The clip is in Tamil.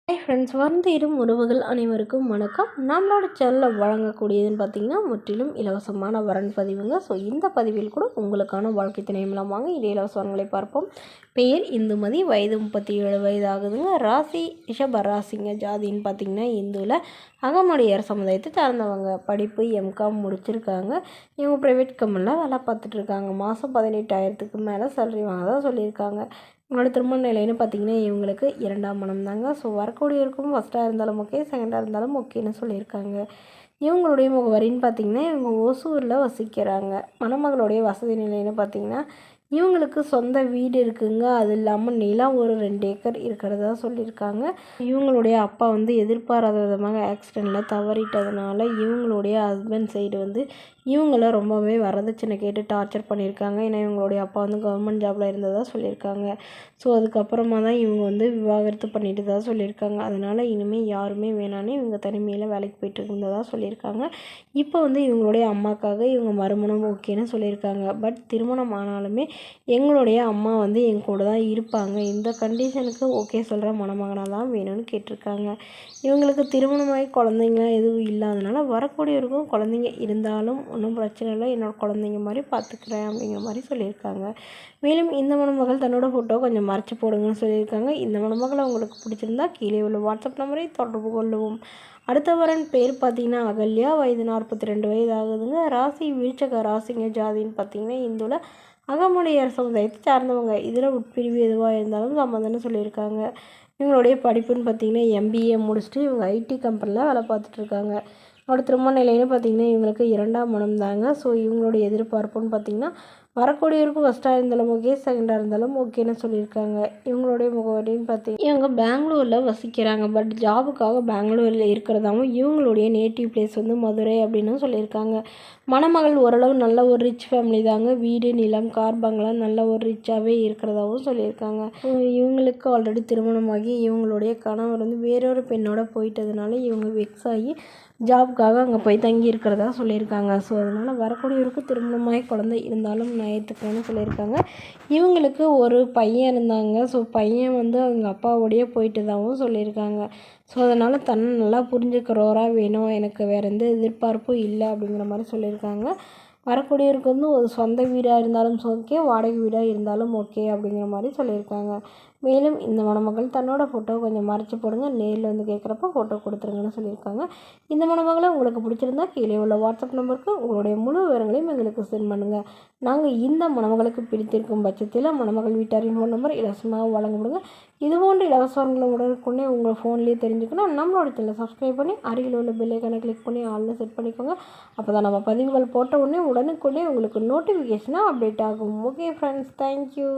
ஹாய் ஃப்ரெண்ட்ஸ், வந்திரும் உறவுகள் அனைவருக்கும் வணக்கம். நம்மளோட சேனலில் வழங்கக்கூடியதுன்னு பார்த்தீங்கன்னா முற்றிலும் இலவசமான வரன் பதிவுங்க. ஸோ இந்த பதிவில் கூட உங்களுக்கான வாழ்க்கை துணை மூலமாக இடையே இலவச வரன்களை பார்ப்போம். பெயர் இந்துமதி, வயது 37 வயது ஆகுதுங்க. ராசி ரிஷப ராசிங்க. ஜாதின்னு பார்த்தீங்கன்னா இந்துவில் அகமுடையார் சமுதாயத்தை சார்ந்தவங்க. படிப்பு எம்காம் முடிச்சிருக்காங்க. இவங்க ப்ரைவேட் கம்பெனியில் வேலை பார்த்துட்ருக்காங்க. மாதம் 18,000க்கு மேலே சேலரி வாங்கதா சொல்லியிருக்காங்க. உங்களோட திருமண நிலைன்னு பார்த்தீங்கன்னா இவங்களுக்கு 2ஆம் மனம் தாங்க. ஸோ வரக்கூடியவருக்கும் ஃபஸ்ட்டாக இருந்தாலும் ஓகே, செகண்டாக இருந்தாலும் ஓகேன்னு சொல்லியிருக்காங்க. இவங்களுடைய முகவரின்னு பார்த்தீங்கன்னா இவங்க ஓசூரில் வசிக்கிறாங்க. மணமகளுடைய வசதி நிலைன்னு பார்த்தீங்கன்னா இவங்களுக்கு சொந்த வீடு இருக்குங்க. அது இல்லாமல் நிலம் ஒரு 2 ஏக்கர் இருக்கிறதா சொல்லியிருக்காங்க. இவங்களுடைய அப்பா எதிர்பாராத விதமாக ஆக்சிடெண்ட்டில் தவறிட்டதுனால இவங்களுடைய ஹஸ்பண்ட் சைடு இவங்கள ரொம்பவே வரதட்சணை கேட்டு டார்ச்சர் பண்ணியிருக்காங்க. ஏன்னா இவங்களுடைய அப்பா கவர்மெண்ட் ஜாபில் இருந்ததாக சொல்லியிருக்காங்க. ஸோ அதுக்கப்புறமா தான் இவங்க விவாகரத்து பண்ணிட்டு தான் சொல்லியிருக்காங்க. அதனால் இனிமேல் யாருமே வேணான்னு இவங்க தனிமையில் வேலைக்கு போயிட்டு இருந்ததாக சொல்லியிருக்காங்க. இப்போ இவங்களுடைய அம்மாக்காக இவங்க மறுமணம் ஓகேன்னு சொல்லியிருக்காங்க. பட் திருமணம் ஆனாலுமே எங்களுடைய அம்மா என் கூட தான் இருப்பாங்க, இந்த கண்டிஷனுக்கு ஓகே சொல்கிற மணமகனாக தான் வேணும்னு கேட்டிருக்காங்க. இவங்களுக்கு திருமணமாகி குழந்தைங்களாம் எதுவும் இல்லாதனால வரக்கூடியவருக்கும் குழந்தைங்க இருந்தாலும் ஒன்றும் பிரச்சனை இல்லை, என்னோடய குழந்தைங்க மாதிரி பார்த்துக்கிறேன் அப்படிங்கிற மாதிரி சொல்லியிருக்காங்க. மேலும் இந்த மணமகள் தன்னோட ஃபோட்டோ கொஞ்சம் மறைச்சி போடுங்கன்னு சொல்லியிருக்காங்க. இந்த மணமகளை உங்களுக்கு பிடிச்சிருந்தா கீழே உள்ள வாட்ஸ்அப் நம்பரை தொடர்பு கொள்ளவும். அடுத்த வரன் பேர் பார்த்தீங்கன்னா அகல்யா, வயது 42 வயது ஆகுதுங்க. ராசி விருச்சக ராசிங்க. ஜாதின்னு பார்த்தீங்கன்னா இந்துவில் அகமுடையார் சமுதாயத்தை சார்ந்தவங்க. இதில் உட்பிரிவு எதுவாக இருந்தாலும் சம்மந்தம்னு சொல்லியிருக்காங்க. இவங்களுடைய படிப்புன்னு பார்த்தீங்கன்னா எம்பிஏ முடிச்சுட்டு இவங்க ஐடி கம்பெனியில் வேலை பார்த்துட்ருக்காங்க. அவரோட திருமண நிலைன்னு பார்த்தீங்கன்னா இவங்களுக்கு 2ஆம் மனம் தாங்க. ஸோ இவங்களுடைய எதிர்பார்ப்புன்னு பார்த்தீங்கன்னா வரக்கூடியவருக்கும் ஃபஸ்ட்டாக இருந்தாலும் ஓகே, செகண்டாக இருந்தாலும் ஓகேன்னு சொல்லியிருக்காங்க. இவங்களுடைய முகவரின்னு பார்த்தீங்கன்னா இவங்க பெங்களூரில் வசிக்கிறாங்க. பட் ஜாபுக்காக பெங்களூரில் இருக்கிறதாவும் இவங்களுடைய நேட்டிவ் பிளேஸ் மதுரை அப்படின்னு சொல்லியிருக்காங்க. மணமகள் ஓரளவு நல்ல ஒரு ரிச் ஃபேமிலி தாங்க. வீடு, நிலம், கார், பங்களா நல்ல ஒரு ரிச்சாகவே இருக்கிறதாவும் சொல்லியிருக்காங்க. இவங்களுக்கு ஆல்ரெடி திருமணமாகி இவங்களுடைய கணவர் வேறொரு பெண்ணோட போயிட்டதுனால இவங்க வெக்ஸ் ஆகி ஜாப்காக அங்கே போய் தங்கி இருக்கிறதா சொல்லியிருக்காங்க. ஸோ அதனால் வரக்கூடியவருக்கு திருமணமாகி குழந்தை இருந்தாலும் நான் ஏற்றுக்கிறேன்னு சொல்லியிருக்காங்க. இவங்களுக்கு ஒரு பையன் இருந்தாங்க. ஸோ பையன் அவங்க அப்பாவோடையே போயிட்டதாகவும் சொல்லியிருக்காங்க. ஸோ அதனால் தன்னை நல்லா புரிஞ்சுக்கிறவராக வேணும், எனக்கு வேறு எந்த எதிர்பார்ப்பும் இல்லை அப்படிங்கிற மாதிரி சொல்லியிருக்காங்க. வரக்கூடியவருக்கு ஒரு சொந்த வீடாக இருந்தாலும் ஓகே, வாடகை வீடாக இருந்தாலும் ஓகே அப்படிங்கிற மாதிரி சொல்லியிருக்காங்க. மேலும் இந்த மணமகள் தன்னோட ஃபோட்டோ கொஞ்சம் மறைச்சி போடுங்க, நேரில் கேட்குறப்ப ஃபோட்டோ கொடுத்துருங்கன்னு சொல்லியிருக்காங்க. இந்த மணமகளை உங்களுக்கு பிடிச்சிருந்தா கீழே உள்ள வாட்ஸ்அப் நம்பருக்கு உங்களுடைய முழு விவரங்களையும் எங்களுக்கு சென்ட் பண்ணுங்கள். நாங்கள் இந்த மணமகளுக்கு பிடித்திருக்கும் பட்சத்தில் மணமகள் வீட்டாரின் ஃபோன் நம்பர் இலவசமாக வழங்கப்படுங்க. இதுபோன்ற இலவசங்களை உடனுக்குடனே உங்கள் ஃபோன்லேயே தெரிஞ்சுக்கணும். நம்மளோட சேனலை சப்ஸ்கிரைப் பண்ணி அருகில் உள்ள பெல் ஐக்கானை கிளிக் பண்ணி ஆல்னு செட் பண்ணிக்கோங்க. அப்போ தான் நம்ம பதிவுகள் போட்ட உடனே உடனுக்குடனே உங்களுக்கு நோட்டிஃபிகேஷனாக அப்டேட் ஆகும். Okay friends, thank you.